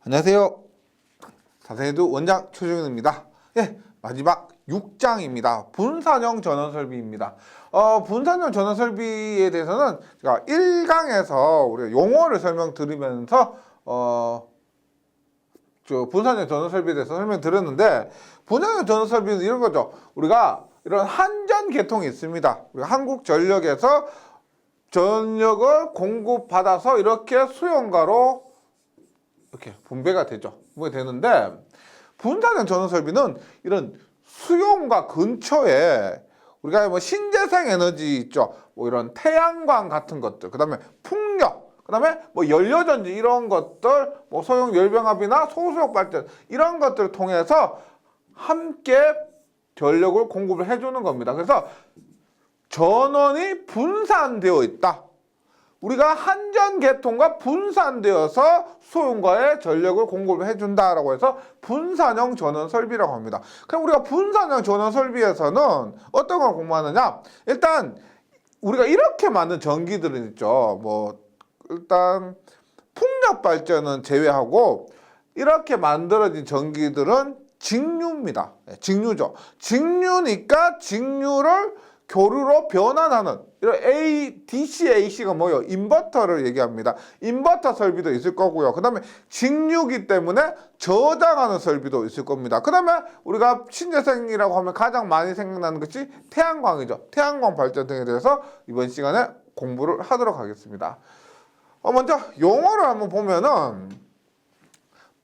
안녕하세요. 자세히도 원장 최종현입니다. 예, 마지막 6장입니다. 분산형 전원 설비입니다. 분산형 전원 설비에 대해서는 제가 1강에서 우리가 용어를 설명드리면서 분산형 전원 설비에 대해서 설명드렸는데, 분산형 전원 설비는 이런 거죠. 우리가 이런 한전 계통이 있습니다. 우리가 한국전력에서 전력을 공급받아서 이렇게 수용가로 이렇게 분배가 되죠. 되는데, 분산형 전원 설비는 이런 수용가 근처에 우리가 뭐 신재생 에너지 있죠. 뭐 이런 태양광 같은 것들, 그 다음에 풍력, 그 다음에 뭐 연료전지 이런 것들, 뭐 소형 열병합이나 소수력 발전 이런 것들을 통해서 함께 전력을 공급을 해주는 겁니다. 그래서 전원이 분산되어 있다. 우리가 한전 계통과 분산되어서 소용가에 전력을 공급을 해준다라고 해서 분산형 전원 설비라고 합니다. 그럼 우리가 분산형 전원 설비에서는 어떤 걸 공부하느냐? 일단 우리가 이렇게 많은 전기들은 있죠. 뭐 일단 풍력 발전은 제외하고 이렇게 만들어진 전기들은 직류입니다. 직류죠. 직류니까 직류를 교류로 변환하는 이런 DC, AC가 뭐예요? 인버터를 얘기합니다. 인버터 설비도 있을 거고요. 그 다음에 직류기 때문에 저장하는 설비도 있을 겁니다. 그 다음에 우리가 신재생이라고 하면 가장 많이 생각나는 것이 태양광이죠. 태양광 발전 등에 대해서 이번 시간에 공부를 하도록 하겠습니다. 먼저 용어를 한번 보면은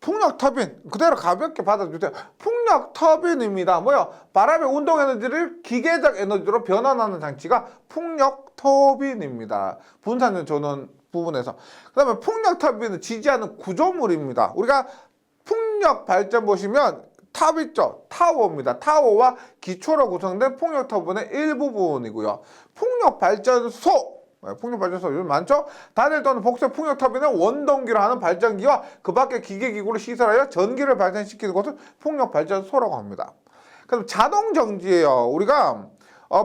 풍력 터빈, 그대로 가볍게 받아주세요. 풍력 터빈입니다. 뭐요? 바람의 운동 에너지를 기계적 에너지로 변환하는 장치가 풍력 터빈입니다. 분산형 전원 부분에서. 그 다음에 풍력 터빈은 지지하는 구조물입니다. 우리가 풍력 발전 보시면 탑 있죠? 타워입니다. 타워와 기초로 구성된 풍력 터빈의 일부분이고요. 풍력 발전소, 풍력 발전소 요즘 많죠? 단일 또는 복합 풍력 터빈은 원동기로 하는 발전기와 그 밖의 기계기구를 시설하여 전기를 발생시키는 것을 풍력 발전소라고 합니다. 그럼 자동 정지예요. 우리가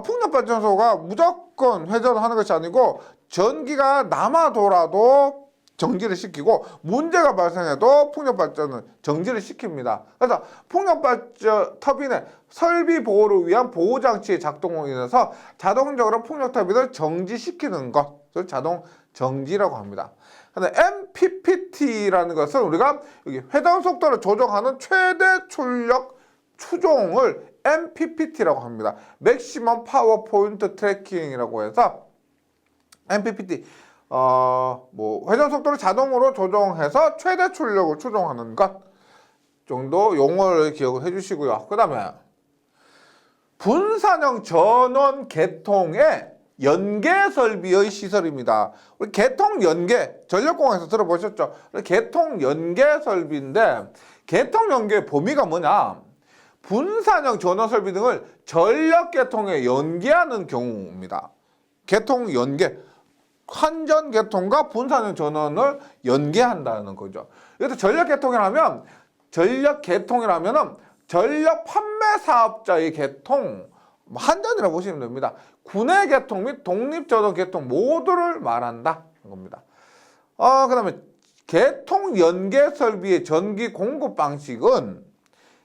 풍력 발전소가 무조건 회전하는 것이 아니고 전기가 남아 돌아도 정지를 시키고 문제가 발생해도 풍력 발전은 정지를 시킵니다. 그래서 풍력 발전 터빈의 설비 보호를 위한 보호 장치의 작동으로 인해서 자동적으로 풍력 터빈을 정지시키는 것을 자동 정지라고 합니다. 근데 MPPT라는 것은 우리가 여기 회전 속도를 조정하는 최대 출력 추종을 MPPT라고 합니다. Maximum Power Point Tracking이라고 해서 MPPT 뭐 회전 속도를 자동으로 조정해서 최대 출력을 추종하는 것 정도 용어를 기억을 해주시고요. 그 다음에 분산형 전원 계통의 연계 설비의 시설입니다. 우리 계통 연계, 전력공학에서 들어보셨죠? 계통 연계 설비인데, 계통 연계의 범위가 뭐냐? 분산형 전원 설비 등을 전력 계통에 연계하는 경우입니다. 계통 연계. 한전 계통과 분산형 전원을 연계한다는 거죠. 여기서 전력 계통이라면 전력 판매 사업자의 계통, 한전이라고 보시면 됩니다. 군의 계통 및 독립전원 계통 모두를 말한다 겁니다. 그 다음에 계통 연계 설비의 전기 공급 방식은,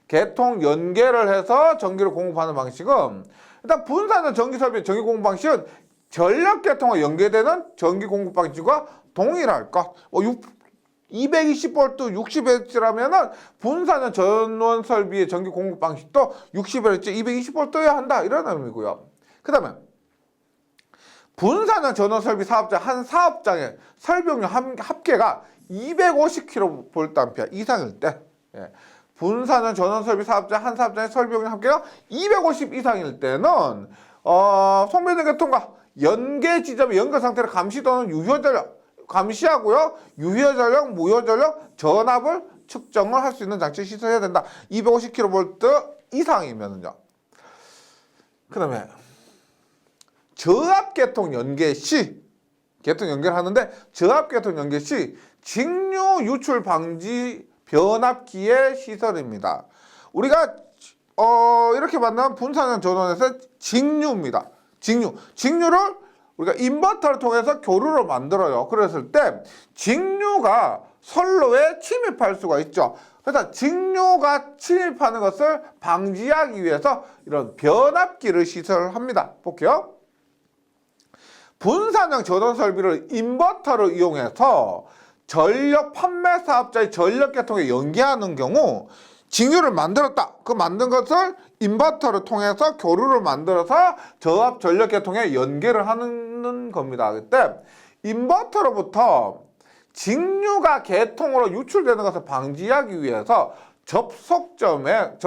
계통 연계를 해서 전기를 공급하는 방식은, 일단 분산형 전기 설비의 전기 공급 방식은 전력 계통과 연계되는 전기 공급 방식과 동일할 것. 220V 60Hz라면은 분산형 전원 설비의 전기 공급 방식도 60Hz 220V여야 한다, 이런 의미고요. 그 다음에 분산형 전원 설비 사업자 한 사업장의 설비용량 합계가 250kVA 이상일 때, 분산형 전원 설비 사업자 한 사업장의 설비용량 합계가 250 이상일 때는 송배전 계통과 연계 지점의 연결 상태를 감시 또는 유효 전력 감시하고요. 유효 전력, 무효 전력 전압을 측정을 할 수 있는 장치 시설해야 된다. 250kV 이상이면은요. 그다음에 저압 계통 연계 시, 계통 연결을 하는데 저압 계통 연계 시 직류 유출 방지 변압기의 시설입니다. 우리가 이렇게 만나면 분산형 전원에서 직류입니다. 직류를 우리가 인버터를 통해서 교류를 만들어요. 그랬을 때 직류가 선로에 침입할 수가 있죠. 그래서 직류가 침입하는 것을 방지하기 위해서 이런 변압기를 시설합니다. 볼게요. 분산형 전원 설비를 인버터를 이용해서 전력 판매 사업자의 전력 계통에 연계하는 경우 직류를 만들었다. 그 만든 것을 인버터를 통해서 교류를 만들어서 저압 전력 계통에 연계를 하는 겁니다. 그때 인버터로부터 직류가 계통으로 유출되는 것을 방지하기 위해서 접속점과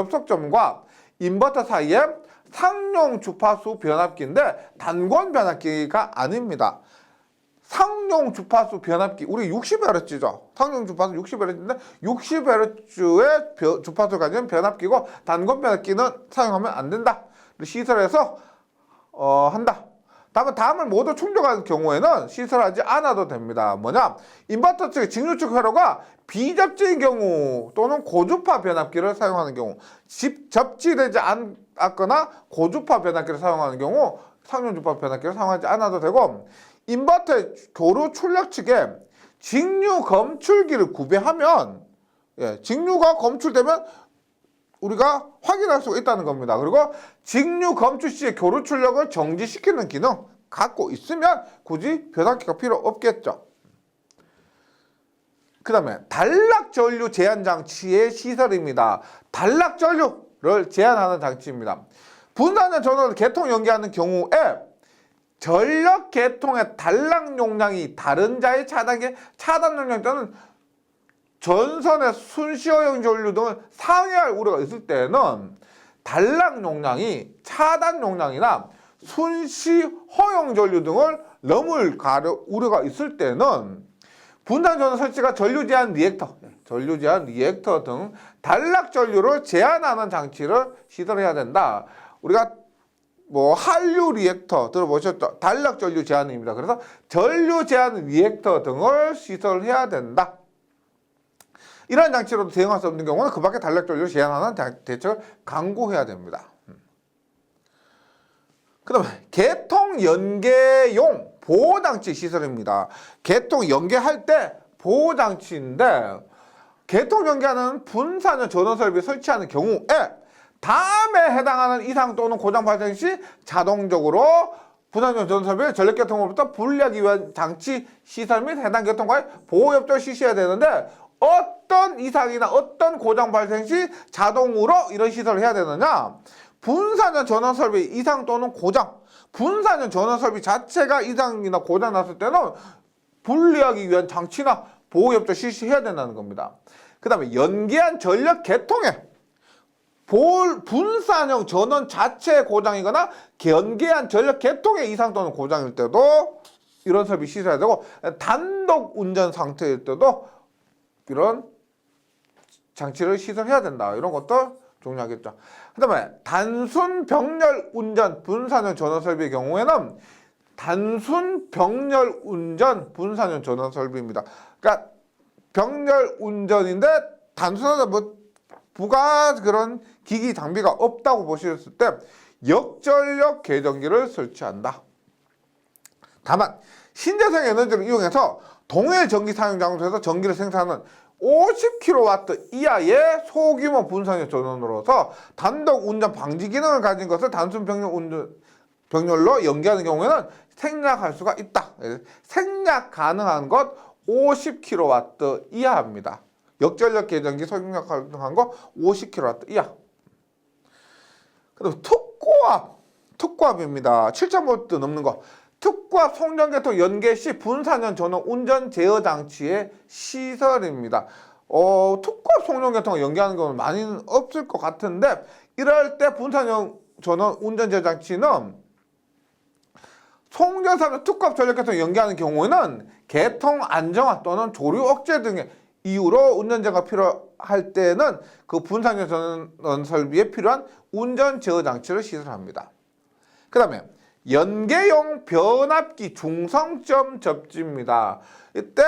인버터 사이에 상용 주파수 변압기인데 단권 변압기가 아닙니다. 상용 주파수 변압기, 우리 60Hz죠. 상용 주파수 60Hz인데 60Hz의 주파수를 가진 변압기고 단권 변압기는 사용하면 안 된다. 시설해서 한다. 다음을 모두 충족하는 경우에는 시설하지 않아도 됩니다. 뭐냐? 인버터 측 직류 측 회로가 비접지인 경우 또는 고주파 변압기를 사용하는 경우, 접지되지 않거나 고주파 변압기를 사용하는 경우 상용 주파 변압기를 사용하지 않아도 되고, 인버터의 교류 출력 측에 직류 검출기를 구비하면, 직류가 검출되면 우리가 확인할 수가 있다는 겁니다. 그리고 직류 검출 시에 교류 출력을 정지시키는 기능 갖고 있으면 굳이 변압기가 필요 없겠죠. 그 다음에 단락전류 제한 장치의 시설입니다. 단락전류를 제한하는 장치입니다. 분산형 전원을 계통 연계하는 경우에 전력 계통의 단락 용량이 다른 자의 차단 용량 또는 전선의 순시허용 전류 등을 상회할 우려가 있을 때는 단락 용량이 차단 용량이나 순시허용 전류 등을 넘을 우려가 있을 때는 분산 전원 설치가 전류 제한 리액터 등 단락 전류를 제한하는 장치를 시설해야 된다. 우리가 한류 리액터 들어보셨죠? 단락 전류 제한입니다. 그래서 전류 제한 리액터 등을 시설해야 된다. 이러한 장치로도 대응할 수 없는 경우는 그 밖에 단락 전류를 제한하는 대책을 강구해야 됩니다. 그 다음에 계통 연계용 보호장치 시설입니다. 계통 연계할 때 보호장치인데, 계통 연계하는 분산형 전원 설비 설치하는 경우에 다음에 해당하는 이상 또는 고장 발생 시 자동적으로 분산형 전원 설비를 전력 계통으로부터 분리하기 위한 장치 시설 및 해당 계통과의 보호 협조를 실시해야 되는데, 어떤 이상이나 어떤 고장 발생 시 자동으로 이런 시설을 해야 되느냐? 분산형 전원 설비 이상 또는 고장, 분산형 전원 설비 자체가 이상이나 고장 났을 때는 분리하기 위한 장치나 보호 협조 실시해야 된다는 겁니다. 그 다음에 연계한 전력 계통에 분산형 전원 자체의 고장이거나 연계한 전력 계통의 이상 또는 고장일 때도 이런 설비 시설해야 되고, 단독 운전 상태일 때도 이런 장치를 시설해야 된다. 이런 것도 중요하겠죠. 그 다음에 단순 병렬 운전 분산형 전원 설비의 경우에는 단순 병렬 운전 분산형 전원 설비입니다. 그러니까 병렬 운전인데 단순하다 부가 그런 기기 장비가 없다고 보셨을 때 역전력 계전기를 설치한다. 다만 신재생 에너지를 이용해서 동일 전기 사용 장소에서 전기를 생산하는 50kW 이하의 소규모 분산형 전원으로서 단독 운전 방지 기능을 가진 것을 단순 병렬로 연계하는 경우에는 생략할 수가 있다. 생략 가능한 것 50kW 이하입니다. 역전력 계전기 생략 가능한 거 50kW 이하. 그다음 특고압입니다. 7,000V 넘는 거. 특고압 송전계통 연계 시 분산형 전원 운전 제어 장치의 시설입니다. 특고압 송전계통을 연계하는 경우는 많이는 없을 것 같은데, 이럴 때 분산형 전원 운전 제어 장치는 송전사로 특고압 전력계통 연계하는 경우에는 계통 안정화 또는 조류 억제 등의 이유로 운전제어가 필요할 때는 그 분산형 전원 설비에 필요한 운전 제어 장치를 시설합니다. 그 다음에 연계용 변압기 중성점 접지입니다. 이때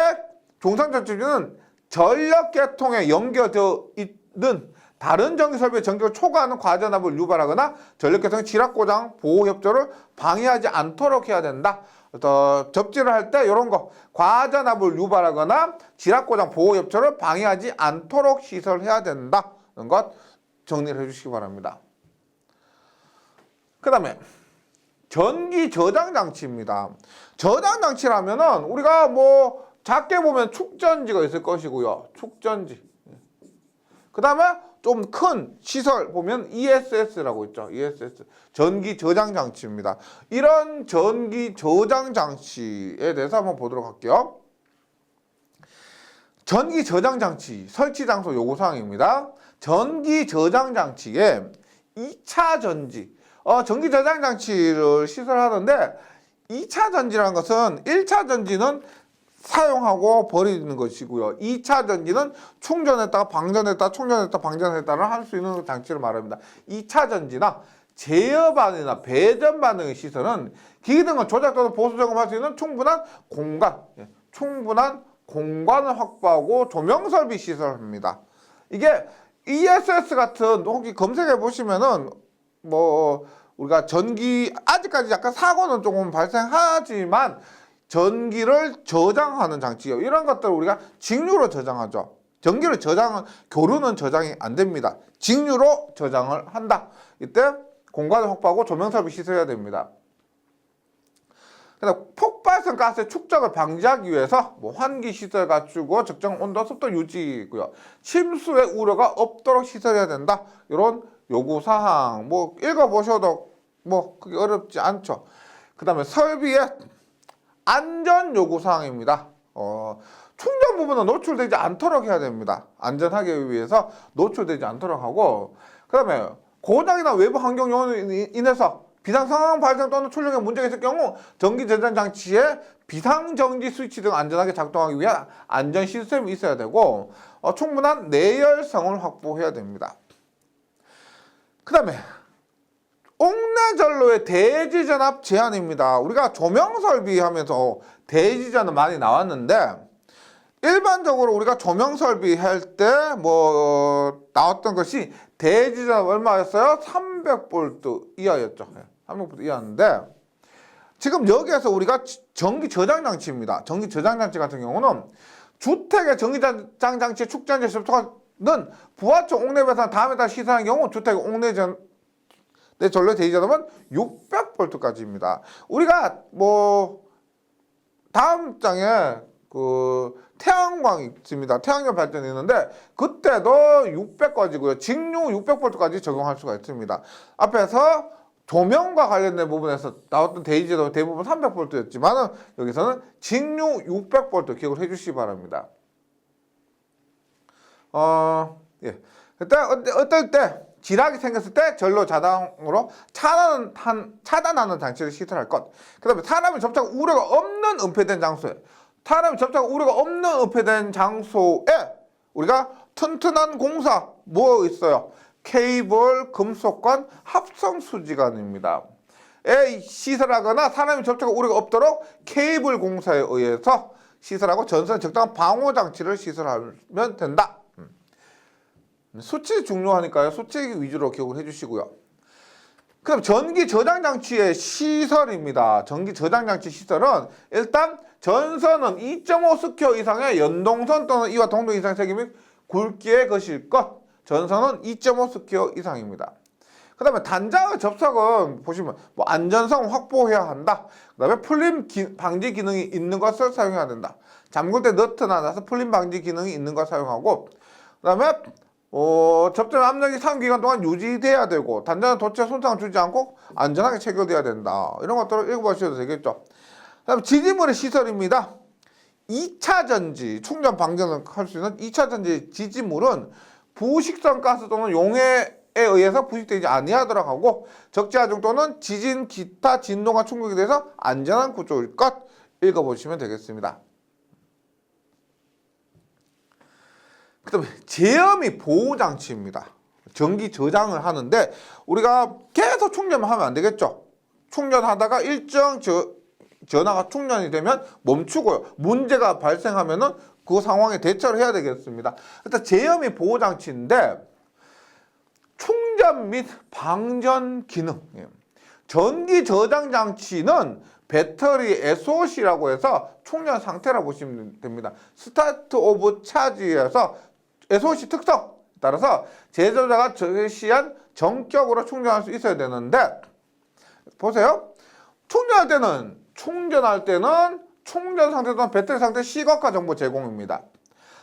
중성점 접지는 전력 계통에 연결되어 있는 다른 전기 설비의 전기를 초과하는 과전압을 유발하거나 전력 계통의 지락 고장 보호 협조를 방해하지 않도록 해야 된다. 접지를 할 때 이런 거 과전압을 유발하거나 지락고장 보호엽초를 방해하지 않도록 시설해야 된다는 것 정리를 해주시기 바랍니다. 그 다음에 전기 저장 장치입니다. 저장 장치라면은 우리가 뭐 작게 보면 축전지가 있을 것이고요. 축전지. 그 다음에 좀 큰 시설 보면 ESS라고 있죠. ESS. 전기 저장 장치입니다. 이런 전기 저장 장치에 대해서 한번 보도록 할게요. 전기 저장 장치 설치 장소 요구사항입니다. 전기 저장 장치에 2차 전지, 전기 저장 장치를 시설하는데 2차 전지라는 것은 1차 전지는 사용하고 버리는 것이고요. 2차 전지는 충전했다가 방전했다가 충전했다가 방전했다를 할 수 있는 장치를 말합니다. 2차 전지나 제어 반응이나 배전 반응의 시설은 기기 등을 조작 또는 보수 점검할 수 있는 충분한 공간을 확보하고 조명 설비 시설입니다. 이게 ESS 같은 혹시 검색해 보시면은 뭐 우리가 전기 아직까지 약간 사고는 조금 발생하지만 전기를 저장하는 장치요. 이런 것들을 우리가 직류로 저장하죠. 전기를 교류는 저장이 안 됩니다. 직류로 저장을 한다. 이때 공간을 확보하고 조명 설비 시설해야 됩니다. 폭발성 가스의 축적을 방지하기 위해서 뭐 환기 시설 갖추고 적정 온도, 습도 유지고요. 침수의 우려가 없도록 시설해야 된다. 이런 요구 사항 뭐 읽어보셔도 뭐 그게 어렵지 않죠. 그다음에 설비의 안전 요구 사항입니다. 충전 부분은 노출되지 않도록 해야 됩니다. 안전하게 위해서 노출되지 않도록 하고, 그다음에 고장이나 외부 환경 요인으로 인해서 비상 상황 발생 또는 출력에 문제가 있을 경우 전기 저장 장치에 비상정지 스위치 등 안전하게 작동하기 위한 안전 시스템이 있어야 되고, 충분한 내열성을 확보해야 됩니다. 그 다음에 옥내전로의 대지전압 제한입니다. 우리가 조명 설비 하면서 대지전은 많이 나왔는데, 일반적으로 우리가 조명 설비 할 때 뭐 나왔던 것이 대지전압 얼마였어요? 300V 이하였죠. 300V 이하였는데, 지금 여기에서 우리가 전기 저장 장치입니다. 전기 저장 장치 같은 경우는 주택의 전기 저장 장치 축전지 접촉하는 부하청 옥내 배선 다음에 다 시설한 경우 주택 옥내 전로 대지전압은 600V까지입니다. 우리가 뭐 다음 장에 그 태양광 있습니다. 태양열 발전이 있는데 그때도 600까지고요. 직류 600V까지 적용할 수가 있습니다. 앞에서 조명과 관련된 부분에서 나왔던 대지전압은 대부분 300V였지만 여기서는 직류 600V 기억을 해주시기 바랍니다. 예. 일단 어떨 때 지락이 생겼을 때 전로 자동으로 차단하는 장치를 시설할 것. 그 다음에 사람이 접촉 우려가 없는 은폐된 장소에 우리가 튼튼한 공사 뭐 있어요? 케이블, 금속관, 합성 수지관입니다. 에 시설하거나 사람이 접촉 우려가 없도록 케이블 공사에 의해서 시설하고 전선 적당한 방호 장치를 시설하면 된다. 수치 중요하니까요. 수치 위주로 기억을 해주시고요. 그럼 전기 저장 장치의 시설입니다. 전기 저장 장치 시설은 일단 전선은 2.5스퀘어 이상의 연동선 또는 이와 동동 이상의 세기및 굵기의 것일 것. 전선은 2.5스퀘어 이상입니다. 그 다음에 단자의 접속은 보시면 뭐 안전성 확보해야 한다. 그 다음에 풀림 방지 기능이 있는 것을 사용해야 된다. 잠글 때 너트나 나서 풀림 방지 기능이 있는 걸 사용하고, 그 다음에 접점 압력이 상기간 동안 유지돼야 되고, 단자는 도체 손상을 주지 않고 안전하게 체결돼야 된다. 이런 것들을 읽어보셔도 되겠죠. 그다음 지지물의 시설입니다. 2차 전지, 충전 방전을 할 수 있는 2차 전지 지지물은 부식성 가스 또는 용해에 의해서 부식되지 아니하도록 하고, 적재하중 또는 지진, 기타 진동과 충격에 대해서 안전한 구조일 것 읽어보시면 되겠습니다. 그 다음에 제어 및 보호 장치입니다. 전기 저장을 하는데 우리가 계속 충전만 하면 안 되겠죠. 충전하다가 일정 전화가 충전이 되면 멈추고요. 문제가 발생하면은 그 상황에 대처를 해야 되겠습니다. 일단 제어 및 보호 장치인데 충전 및 방전 기능. 전기 저장 장치는 배터리 SOC라고 해서 충전 상태라고 보시면 됩니다. 스타트 오브 차지에서 SOC 특성 따라서 제조자가 제시한 정격으로 충전할 수 있어야 되는데 보세요. 충전할 때는 충전 상태 또는 배터리 상태 시각화 정보 제공입니다.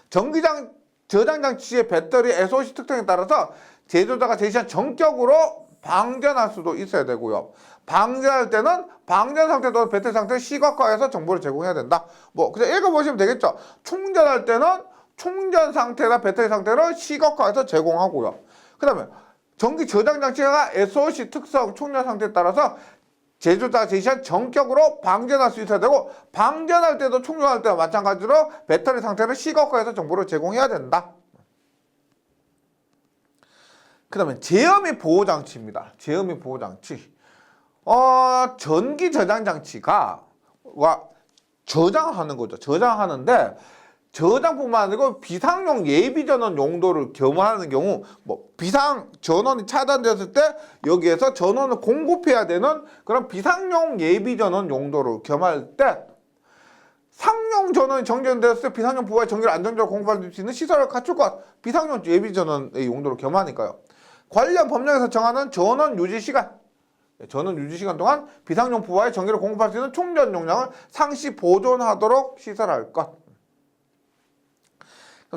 전기장 저장 장치의 배터리 SOC 특성에 따라서 제조자가 제시한 정격으로 방전할 수도 있어야 되고요. 방전할 때는 방전 상태 또는 배터리 상태 시각화해서 정보를 제공해야 된다. 뭐 그냥 읽어보시면 되겠죠. 충전할 때는 충전 상태나 배터리 상태를 시각화해서 제공하고요. 그 다음에 전기 저장 장치가 SOC 특성 충전 상태에 따라서 제조자가 제시한 정격으로 방전할 수 있어야 되고 방전할 때도 충전할 때와 마찬가지로 배터리 상태를 시각화해서 정보를 제공해야 된다. 그 다음에 제어및 보호장치입니다. 제어및 보호장치. 전기 저장 장치가 저장하는 거죠. 저장하는데 저장뿐만 아니고 비상용 예비 전원 용도를 겸하는 경우 뭐 비상 전원이 차단되었을 때 여기에서 전원을 공급해야 되는 그런 비상용 예비 전원 용도를 겸할 때 상용 전원이 정전되었을 때 비상용 부하의 전기를 안정적으로 공급할 수 있는 시설을 갖출 것 비상용 예비 전원의 용도를 겸하니까요. 관련 법령에서 정하는 전원 유지 시간 동안 비상용 부하의 전기를 공급할 수 있는 충전 용량을 상시 보존하도록 시설할 것.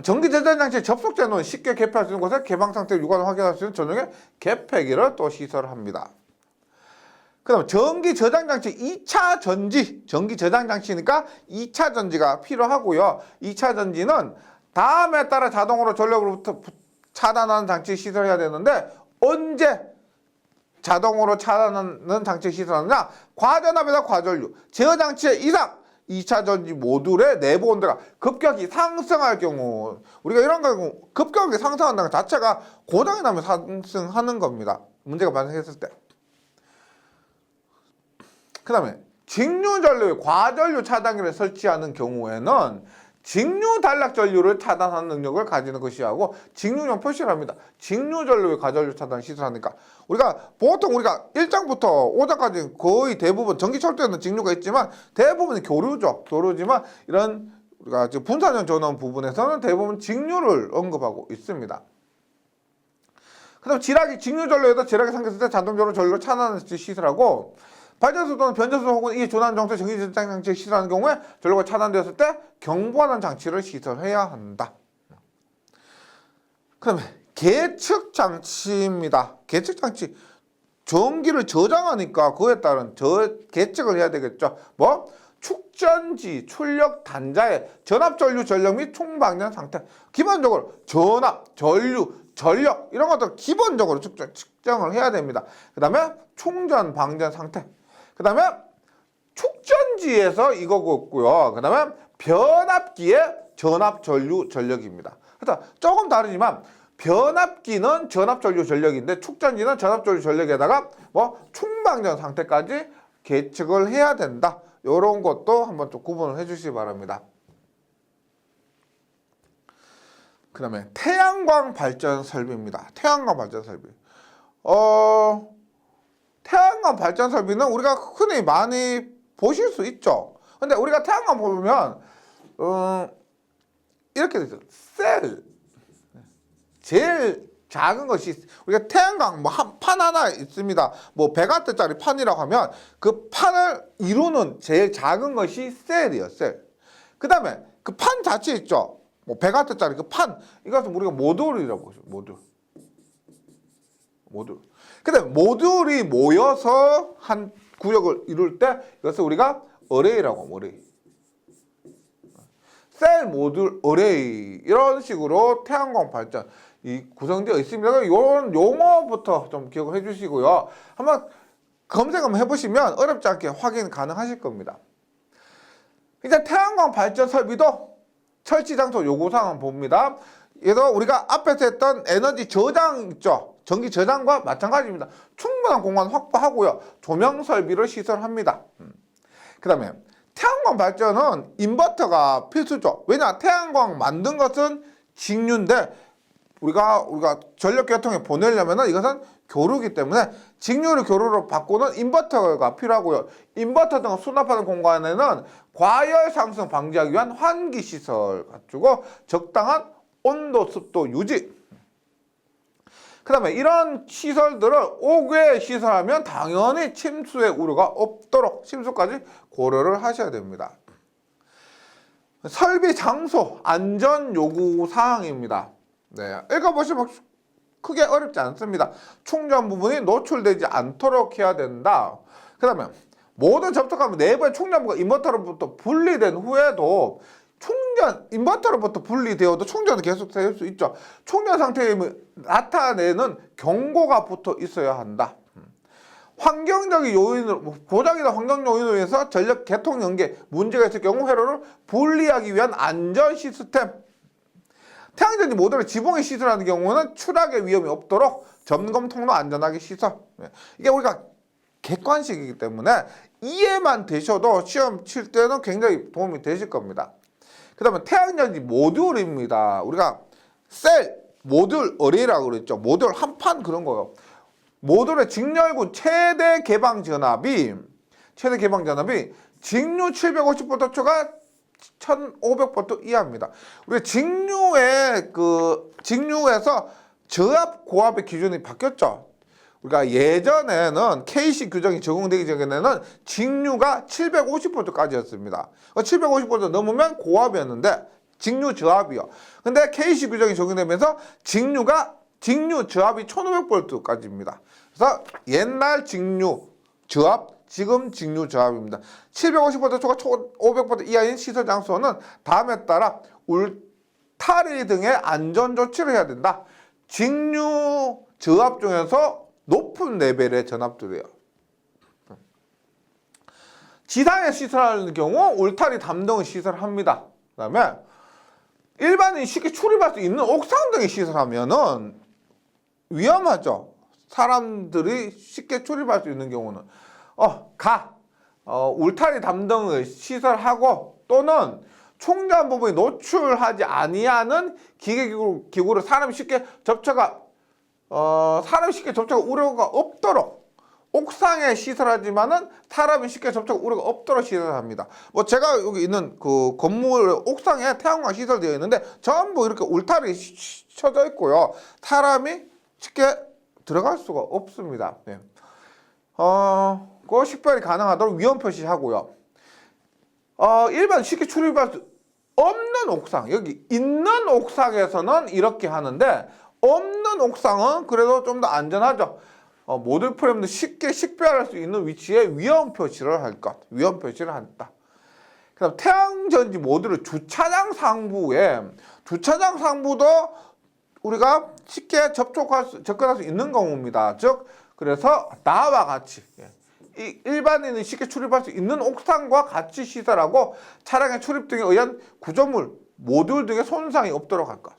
전기 저장 장치의 접속 전원을 쉽게 개폐할 수 있는 곳에 개방 상태 유관을 확인할 수 있는 전용의 개폐기를 또 시설합니다. 그 다음에 전기 저장 장치 2차 전지, 전기 저장 장치니까 2차 전지가 필요하고요. 2차 전지는 다음에 따라 자동으로 전력으로부터 차단하는 장치 시설해야 되는데 언제 자동으로 차단하는 장치 시설하느냐? 과전압이나 과전류, 제어 장치의 이상 2차 전지 모듈의 내부 온도가 급격히 상승할 경우 우리가 이런 경우 급격하게 상승한다는 것 자체가 고장이 나면 상승하는 겁니다. 문제가 발생했을 때. 그 다음에 직류전류의 과전류 차단기를 설치하는 경우에는 직류 단락 전류를 차단하는 능력을 가지는 것이하고 직류용 표시를 합니다. 직류전류의 과전류 차단 시설하니까 보통 우리가 1장부터 5장까지 거의 대부분 전기 철도에는 직류가 있지만 대부분이 교류지만 이런 우리가 지금 분산형 전원 부분에서는 대부분 직류를 언급하고 있습니다. 그 다음 직류전류에서 지락이 생겼을 때 자동적으로 전류를 차단하는 시설하고 발전소 또는 변전소 혹은 이 조난 정체 전기 저장 장치를 시설하는 경우에 전류가 차단되었을 때 경보하는 장치를 시설해야 한다. 그 다음에 계측 장치입니다. 계측 장치. 전기를 저장하니까 그에 따른 계측을 해야 되겠죠. 뭐? 축전지, 출력 단자의 전압, 전류, 전력 및 총방전 상태. 기본적으로 전압, 전류, 전력 이런 것들 기본적으로 측정을 해야 됩니다. 그 다음에 충전, 방전 상태. 그 다음에 축전지에서 이거고요. 그 다음에 변압기의 전압, 전류, 전력입니다. 그래서 조금 다르지만 변압기는 전압, 전류, 전력인데 축전지는 전압, 전류, 전력에다가 뭐 충방전 상태까지 계측을 해야 된다. 이런 것도 한번 좀 구분을 해주시기 바랍니다. 그 다음에 태양광 발전 설비입니다. 태양광 발전 설비. 태양광 발전 설비는 우리가 흔히 많이 보실 수 있죠. 근데 우리가 태양광 보면 이렇게 되죠. 셀. 제일 작은 것이 우리가 태양광 뭐 판 하나 있습니다. 뭐 100W짜리 판이라고 하면 그 판을 이루는 제일 작은 것이 셀이에요. 셀. 그 다음에 그 판 자체 있죠. 뭐 100W짜리 그 판 이것은 우리가 모듈이라고 보죠. 모듈. 근데 모듈이 모여서 한 구역을 이룰 때 이것을 우리가 어레이라고 합니다. 어레이. 셀, 모듈, 어레이 이런 식으로 태양광 발전 구성되어 있습니다. 이런 용어부터 좀 기억을 해주시고요. 한번 검색 한번 해보시면 어렵지 않게 확인 가능하실 겁니다. 이제 태양광 발전 설비도 설치 장소 요구사항을 봅니다. 그래서 우리가 앞에서 했던 에너지 저장 있죠. 전기 저장과 마찬가지입니다. 충분한 공간 확보하고요. 조명 설비를 시설합니다. 그 다음에 태양광 발전은 인버터가 필수죠. 왜냐? 태양광 만든 것은 직류인데 우리가 전력 계통에 보내려면 이것은 교류이기 때문에 직류를 교류로 바꾸는 인버터가 필요하고요. 인버터 등을 수납하는 공간에는 과열 상승 방지하기 위한 환기 시설 갖추고 적당한 온도 습도 유지. 그 다음에 이런 시설들을 5개 시설하면 당연히 침수의 우려가 없도록 침수까지 고려를 하셔야 됩니다. 설비 장소 안전 요구 사항입니다. 네, 읽어보시면 크게 어렵지 않습니다. 충전 부분이 노출되지 않도록 해야 된다. 그 다음에 모든 접촉하면 내부의 충전부가 인버터로부터 분리된 후에도 인버터로부터 분리되어도 충전은 계속 될 수 있죠. 충전 상태에 나타내는 경고가 붙어 있어야 한다. 환경적인 요인으로, 고장이나 환경 요인으로 인해서 전력 개통 연계 문제가 있을 경우 회로를 분리하기 위한 안전 시스템. 태양전지 모듈을 지붕에 시설하는 경우는 추락의 위험이 없도록 점검 통로 안전하게 시설. 이게 우리가 객관식이기 때문에 이해만 되셔도 시험 칠 때는 굉장히 도움이 되실 겁니다. 그 다음에 태양전지 모듈입니다. 우리가 셀, 모듈 어레이라고 그랬죠. 모듈 한 판 그런 거예요. 모듈의 직렬군 최대 개방 전압이 직류 750V초가 1500V 이하입니다. 우리 직류에서 저압 고압의 기준이 바뀌었죠. 우리가 예전에는 KC 규정이 적용되기 전에는 직류가 750V까지였습니다. 750V 넘으면 고압이었는데 직류 저압이요. 근데 KC 규정이 적용되면서 직류 저압이 1500V까지입니다. 그래서 옛날 직류 저압, 지금 직류 저압입니다. 750V 초과 1500V 이하인 시설 장소는 다음에 따라 울타리 등의 안전 조치를 해야 된다. 직류 저압 중에서 높은 레벨의 전압들이에요. 지상에 시설하는 경우 울타리 담등을 시설합니다. 그 다음에 일반인이 쉽게 출입할 수 있는 옥상 등에 시설하면은 위험하죠. 사람들이 쉽게 출입할 수 있는 경우는 울타리 담등을 시설하고 또는 충전 부분이 노출하지 아니하는 기구를 사람이 쉽게 접촉할 우려가 없도록 옥상에 시설하지만은 사람이 쉽게 접촉 우려가 없도록 시설합니다. 제가 여기 있는 그 건물 옥상에 태양광 시설되어 있는데 전부 이렇게 울타리 쳐져 있고요. 사람이 쉽게 들어갈 수가 없습니다. 네. 그거 식별이 가능하도록 위험 표시하고요. 일반 쉽게 출입할 수 없는 옥상, 여기 있는 옥상에서는 이렇게 하는데 없는 옥상은 그래도 좀 더 안전하죠. 모듈 프레임도 쉽게 식별할 수 있는 위치에 위험 표시를 할 것. 위험 표시를 한다. 그 다음 태양전지 모듈을 주차장 상부도 우리가 쉽게 접근할 수 있는 경우입니다. 즉, 그래서 나와 같이 일반인이 쉽게 출입할 수 있는 옥상과 같이 시설하고 차량의 출입 등에 의한 구조물, 모듈 등의 손상이 없도록 할 것.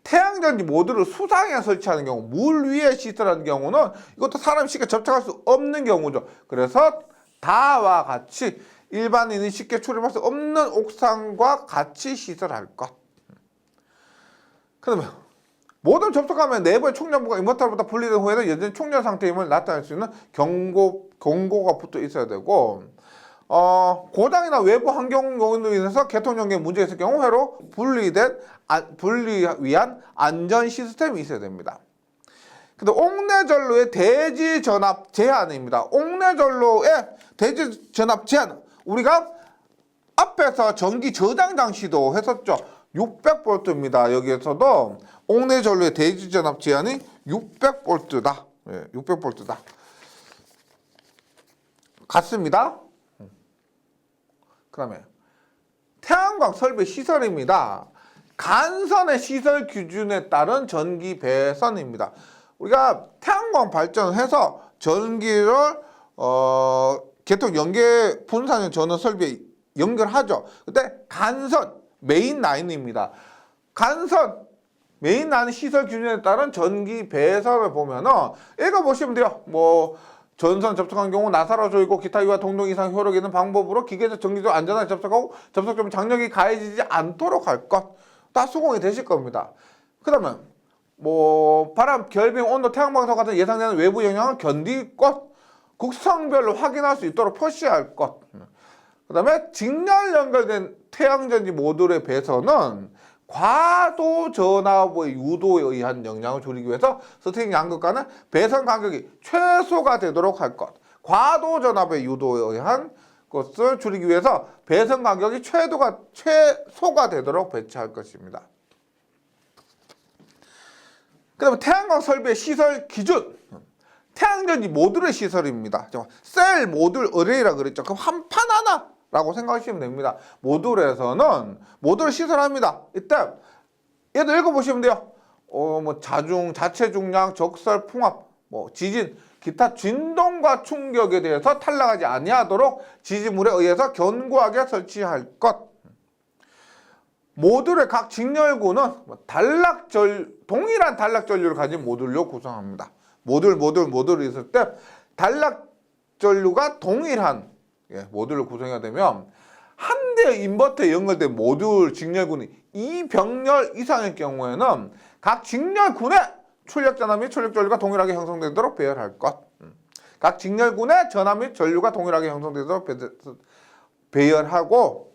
태양전지 모듈을 수상에 설치하는 경우, 물 위에 시설하는 경우는 이것도 사람이 쉽게 접촉할 수 없는 경우죠. 그래서 다와 같이 일반인이 쉽게 출입할 수 없는 옥상과 같이 시설할 것. 그러면 모듈 접촉하면 내부의 충전부가 인버터로부터 분리된 후에는 여전히 충전 상태임을 나타낼 수 있는 경고가 붙어 있어야 되고, 고장이나 외부 환경 요인으로 인해서 개통 연계에 문제가 있을 경우 회로 분리 위한 안전 시스템이 있어야 됩니다. 근데 옥내전로의 대지 전압 제한입니다. 옥내전로의 대지 전압 제한, 우리가 앞에서 전기 저장 장치도 했었죠. 600V입니다. 여기에서도 옥내전로의 대지 전압 제한이 600V다. 600V다. 같습니다. 그 다음에 태양광 설비 시설입니다. 간선의 시설 기준에 따른 전기 배선입니다. 우리가 태양광 발전을 해서 전기를 개통 연계 분산형 전원 설비에 연결하죠. 그때 간선 메인 라인입니다. 간선 메인 라인 시설 기준에 따른 전기 배선을 보면은 읽어보시면 돼요. 전선 접촉한 경우 나사로 조이고 기타 이와 동동 이상 효력 있는 방법으로 기계적 전기도 안전하게 접촉하고 접촉점 장력이 가해지지 않도록 할 것. 다 수긍이 되실 겁니다. 그 다음에 뭐 바람, 결빙, 온도, 태양광선 같은 예상되는 외부 영향을 견딜 것, 국성별로 확인할 수 있도록 표시할 것. 그 다음에 직렬 연결된 태양전지 모듈의 배선은 과도 전압의 유도에 의한 영향을 줄이기 위해서 스트링 양극과는 배선 간격이 최소가 되도록 할 것. 과도 전압의 유도에 의한 것을 줄이기 위해서 배선 간격이 최소가 되도록 배치할 것입니다. 그 다음에 태양광 설비의 시설 기준. 태양전지 모듈의 시설입니다. 셀 모듈 어레이라 그랬죠. 그럼 한 판 하나라고 생각하시면 됩니다. 모듈에서는 모듈을 시설합니다. 이때 얘도 읽어보시면 돼요. 뭐 자중, 자체 중량, 적설, 풍압, 뭐 지진, 기타 진동과 충격에 대해서 탈락하지 아니하도록 지지물에 의해서 견고하게 설치할 것. 모듈의 각 직렬구는 동일한 단락 전류를 가진 모듈로 구성합니다. 모듈이 있을 때 단락 전류가 동일한 모듈을 구성해야 되면 한 대의 인버터에 연결된 모듈 직렬군이 2병렬 이상의 경우에는 각 직렬군의 출력 전압 및 출력 전류가 동일하게 형성되도록 배열할 것. 각 직렬군의 전압 및 전류가 동일하게 형성되도록 배열하고,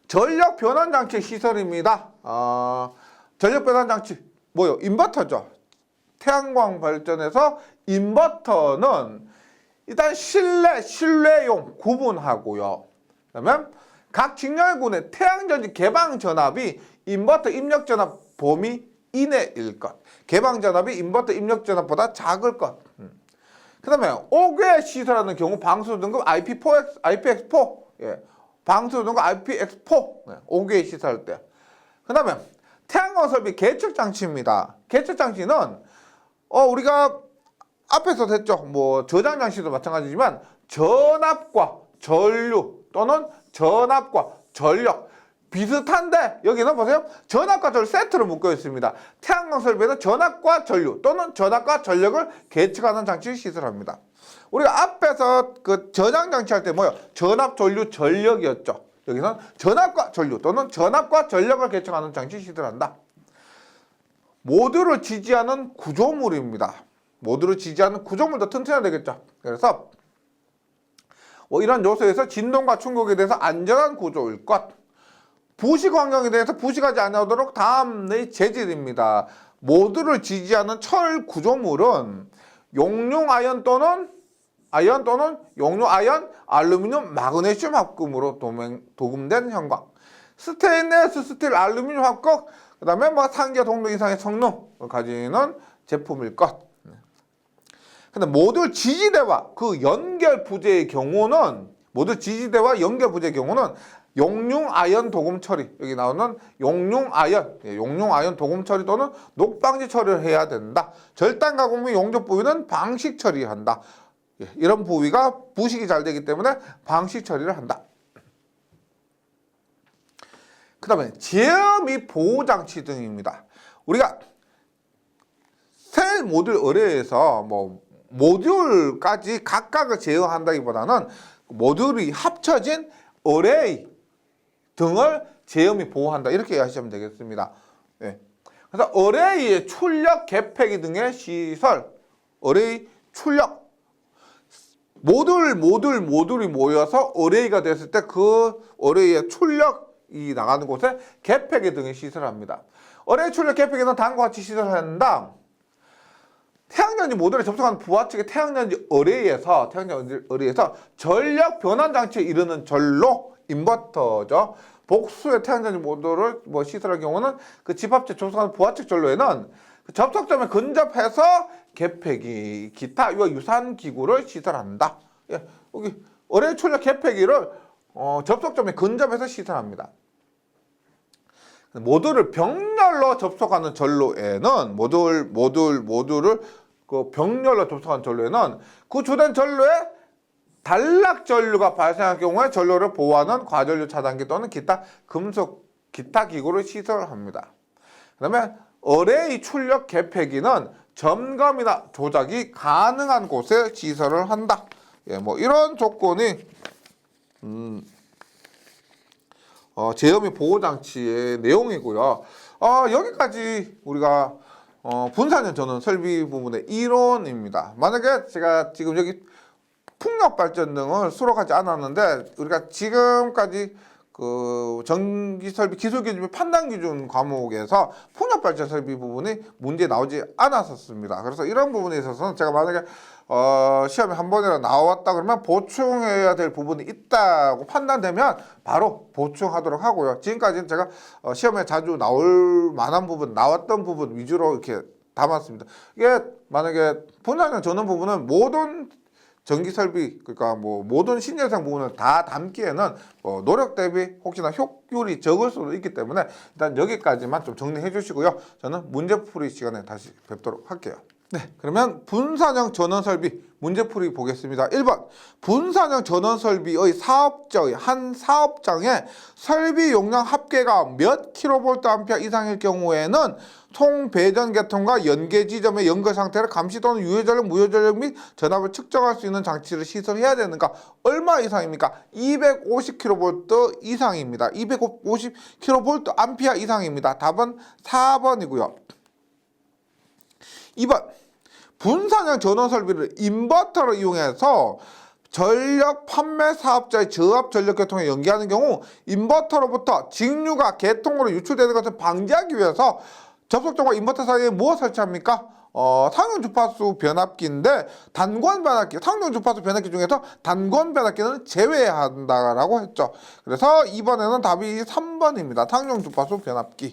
전력 변환 장치 시설입니다. 전력 변환 장치 뭐요? 인버터죠. 태양광 발전에서 인버터는 일단 실내용 구분하고요. 그다음에 각 직렬군의 태양전지 개방 전압이 인버터 입력 전압 범위 이내일 것. 개방 전압이 인버터 입력 전압보다 작을 것. 그다음에 5개 시설하는 경우 방수 등급 IPX4, 방수 등급 IPX4, 5개 시설할 때. 그다음에 태양광 설비 계측 장치입니다. 계측 장치는 우리가 앞에서 했죠. 뭐 저장 장치도 마찬가지지만 전압과 전류 또는 전압과 전력 비슷한데 여기는 보세요. 전압과 전류 세트로 묶여 있습니다. 태양광 설비에는 전압과 전류 또는 전압과 전력을 계측하는 장치를 시설합니다. 우리가 앞에서 그 저장 장치 할 때 뭐요? 전압, 전류, 전력이었죠. 여기서는 전압과 전류 또는 전압과 전력을 계측하는 장치 시설한다. 모듈을 지지하는 구조물입니다. 모듈을 지지하는 구조물도 튼튼해야 되겠죠. 그래서 이런 요소에서 진동과 충격에 대해서 안전한 구조일 것. 부식 환경에 대해서 부식하지 않도록 다음의 재질입니다. 모듈을 지지하는 철 구조물은 용융 아연 또는 용융 아연, 알루미늄, 마그네슘 합금으로 도금된 형광, 스테인레스 스틸, 알루미늄 합금, 그 다음에 산계 동등 이상의 성능을 가지는 제품일 것. 근데 모듈 지지대와 그 연결 부재의 경우는 용융 아연 도금 처리, 여기 나오는 용융 아연 도금 처리 또는 녹방지 처리를 해야 된다. 절단 가공 및 용접 부위는 방식 처리한다. 이런 부위가 부식이 잘 되기 때문에 방식 처리를 한다. 그 다음에 제어 및 보호 장치 등입니다. 우리가 셀 모듈 어레이에서 모듈까지 각각을 제어한다기보다는 모듈이 합쳐진 어레이 등을 제어 및 보호한다. 이렇게 이해하시면 되겠습니다. 그래서 어레이의 출력, 개폐기 등의 시설, 어레이 출력, 모듈이 모여서 어레이가 됐을 때 그 어레이의 출력이 나가는 곳에 개폐기 등의 시설합니다. 어레이 출력, 개폐기는 다음과 같이 시설한다. 태양전지 모듈에 접속한 부하 측의 태양전지 어레이에서 전력 변환 장치에 이르는 전로, 인버터죠. 복수의 태양전지 모듈을 시설할 경우는 그 집합체 접속한 부하 측 전로에는 그 접속점에 근접해서 개폐기, 기타 이와 유사한 기구를 시설한다. 여기 어레이 출력 개폐기를 접속점에 근접해서 시설합니다. 모듈을 병렬로 접속하는 전로에는 모듈을 그 병렬로 접속한 전로에는 그 주된 전로에 단락 전류가 발생할 경우에 전로를 보호하는 과전류 차단기 또는 기타 기구를 시설합니다. 그다음에 어레이 출력 개폐기는 점검이나 조작이 가능한 곳에 시설을 한다. 이런 조건이 제어및 보호장치의 내용이고요. 여기까지 우리가 분산형 전원 설비 부분의 이론입니다. 만약에 제가 지금 여기 풍력 발전 등을 수록하지 않았는데 우리가 지금까지 그 전기 설비 기술 기준 및 판단 기준 과목에서 풍력 발전 설비 부분이 문제 나오지 않았었습니다. 그래서 이런 부분에 있어서는 제가 만약에 시험에 한 번이라도 나왔다 그러면 보충해야 될 부분이 있다고 판단되면 바로 보충하도록 하고요. 지금까지는 제가 시험에 자주 나올 만한 부분, 나왔던 부분 위주로 이렇게 담았습니다. 이게 만약에 분산형 전원 부분은 모든 전기 설비, 그러니까 뭐 모든 신재생 부분을 다 담기에는 노력 대비 혹시나 효율이 적을 수도 있기 때문에 일단 여기까지만 좀 정리해 주시고요. 저는 문제풀이 시간에 다시 뵙도록 할게요. 네, 그러면 분산형 전원 설비 문제풀이 보겠습니다. 1번 분산형 전원 설비의 사업자의 한 사업장의 설비 용량 합계가 몇 kVA 이상일 경우에는 총 배전 계통과 연계 지점의 연결 상태를 감시 또는 유효전력, 무효전력 및 전압을 측정할 수 있는 장치를 시설해야 되는가? 얼마 이상입니까? 250kV 이상입니다. 250kVA 이상입니다. 답은 4번이고요. 2번 분산형 전원 설비를 인버터를 이용해서 전력 판매 사업자의 저압 전력 계통에 연계하는 경우 인버터로부터 직류가 계통으로 유출되는 것을 방지하기 위해서 접속점과 인버터 사이에 무엇을 설치합니까? 상용 주파수 변압기인데 단권 변압기, 상용 주파수 변압기 중에서 단권 변압기는 제외한다라고 했죠. 그래서 이번에는 답이 3번입니다. 상용 주파수 변압기.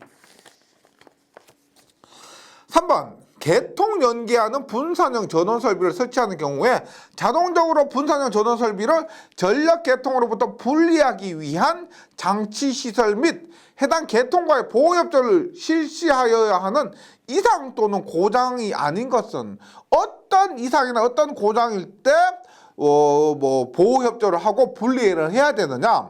3번 계통 연계하는 분산형 전원 설비를 설치하는 경우에 자동적으로 분산형 전원 설비를 전력 계통으로부터 분리하기 위한 장치 시설 및 해당 계통과의 보호 협조를 실시하여야 하는 이상 또는 고장이 아닌 것은 어떤 이상이나 어떤 고장일 때 보호 협조를 하고 분리를 해야 되느냐?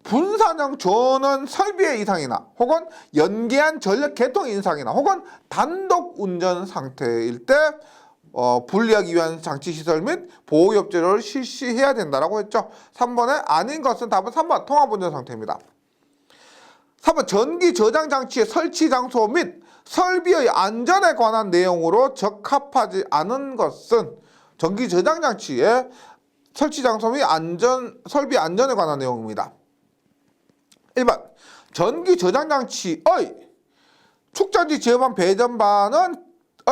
분산형 전원 설비의 이상이나 혹은 연계한 전력 계통 이상이나 혹은 단독 운전 상태일 때 분리하기 위한 장치 시설 및 보호 협조를 실시해야 된다라고 했죠. 3번에 아닌 것은 답은 3번 통합 운전 상태입니다. 3번 전기 저장 장치의 설치 장소 및 설비의 안전에 관한 내용으로 적합하지 않은 것은 전기 저장 장치의 설치 장소 및 설비 안전에 관한 내용입니다. 1번 전기 저장 장치의 축전지 제어반 배전반의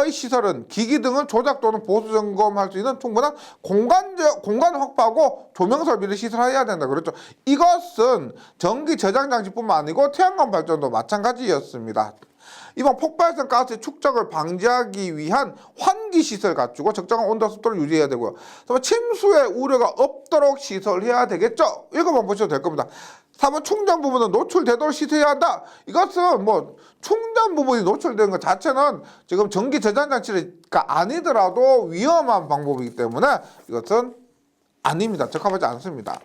시설은 기기 등을 조작 또는 보수 점검할 수 있는 충분한 공간 확보하고 조명 설비를 시설해야 된다 그랬죠. 이것은 전기 저장 장치뿐만 아니고 태양광 발전도 마찬가지였습니다. 이번 폭발성 가스의 축적을 방지하기 위한 환기 시설 갖추고 적정한 온도 습도를 유지해야 되고요. 침수의 우려가 없도록 시설해야 되겠죠. 이거만 보셔도 될 겁니다. 3번 충전 부분은 노출되도록 시설해야 한다. 이것은 뭐 충전 부분이 노출되는 것 자체는 지금 전기 저장 장치가 아니더라도 위험한 방법이기 때문에 이것은 아닙니다. 적합하지 않습니다.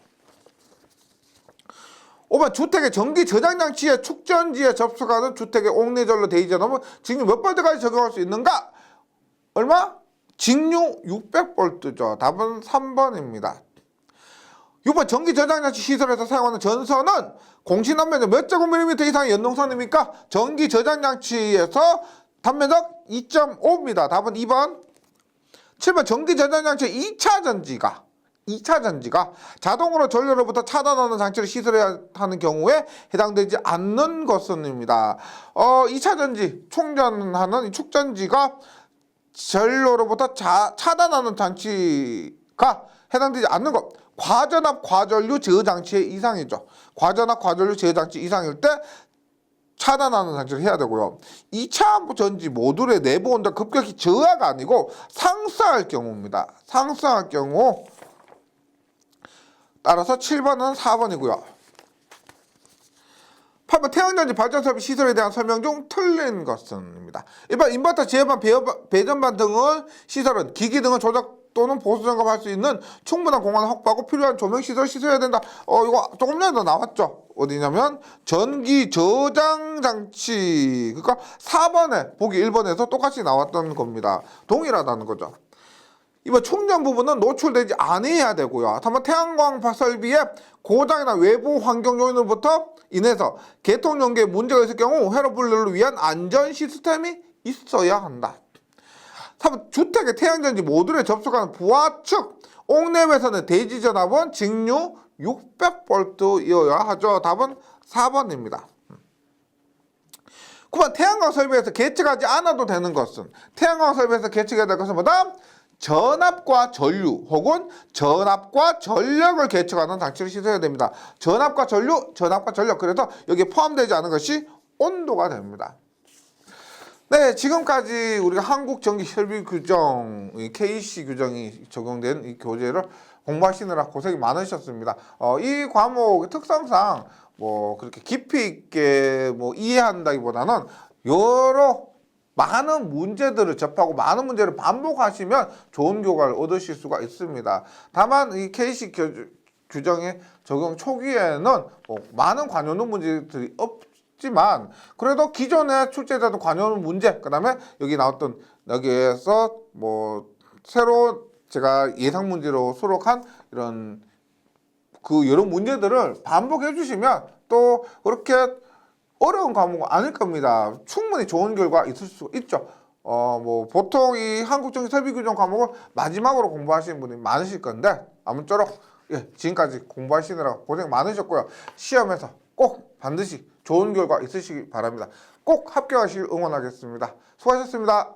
5번 주택의 전기 저장 장치의 축전지에 접속하는 주택의 옥내전로 대기전압은 직류 몇 볼트까지 적용할 수 있는가? 얼마? 직류 600볼트죠. 답은 3번입니다. 6번 전기 저장 장치 시설에서 사용하는 전선은 공시 단면적 몇 제곱밀리미터 이상의 연동선입니까? 전기 저장 장치에서 단면적 2.5입니다. 답은 2번. 7번 전기 저장 장치의 2차 전지가 자동으로 전류로부터 차단하는 장치를 시설해야 하는 경우에 해당되지 않는 것은입니다. 2차 전지 충전하는 이 축전지가 전류로부터 차단하는 장치가 해당되지 않는 것. 과전압 과전류 제어 장치의 이상이죠. 과전압 과전류 제어 장치 이상일 때 차단하는 장치를 해야 되고요. 2차 전지 모듈의 내부 온도가 급격히 저하가 아니고 상승할 경우입니다. 상승할 경우 따라서 7번은 4번이고요. 8번 태양전지 발전설비 시설에 대한 설명 중 틀린 것은입니다. 1번 인버터 제어반 배전반 등의 시설은 기기 등을 조작 또는 보수 점검할 수 있는 충분한 공간을 확보하고 필요한 조명 시설 시설해야 된다. 이거 조금 전에도 나왔죠. 어디냐면 전기 저장 장치. 그러니까 4번에 보기 1번에서 똑같이 나왔던 겁니다. 동일하다는 거죠. 이번 충전 부분은 노출되지 않아야 되고요. 다만 태양광 설비의 고장이나 외부 환경 요인으로부터 인해서 개통 연계에 문제가 있을 경우 회로 분류를 위한 안전 시스템이 있어야 한다. 3번 주택의 태양전지 모듈에 접속하는 부하측 옥내에서는 대지 전압은 직류 600V이어야 하죠. 답은 4번입니다. 9번 태양광 설비에서 계측하지 않아도 되는 것은 태양광 설비에서 계측해야 될 것은 뭐다? 전압과 전류 혹은 전압과 전력을 계측하는 장치를 시설해야 됩니다. 전압과 전류, 전압과 전력. 그래서 여기에 포함되지 않은 것이 온도가 됩니다. 네, 지금까지 우리가 한국전기설비규정 KC 규정이 적용된 이 교재를 공부하시느라 고생이 많으셨습니다. 이 과목의 특성상 뭐 그렇게 깊이 있게 뭐 이해한다기보다는 여러 많은 문제들을 접하고 많은 문제를 반복하시면 좋은 교과를 얻으실 수가 있습니다. 다만 이 KC 규정의 적용 초기에는 뭐 많은 관여는 문제들이 없지만 그래도 기존에 출제되던 관여는 문제, 그다음에 여기 나왔던 여기에서 뭐 새로 제가 예상 문제로 수록한 이런 그 여러 문제들을 반복해 주시면 또 그렇게 어려운 과목은 아닐 겁니다. 충분히 좋은 결과 있을 수 있죠. 뭐 보통 이 한국전기설비규정 과목을 마지막으로 공부하시는 분이 많으실 건데 아무쪼록 지금까지 공부하시느라 고생 많으셨고요. 시험에서 꼭 반드시 좋은 결과 있으시기 바랍니다. 꼭 합격하시길 응원하겠습니다. 수고하셨습니다.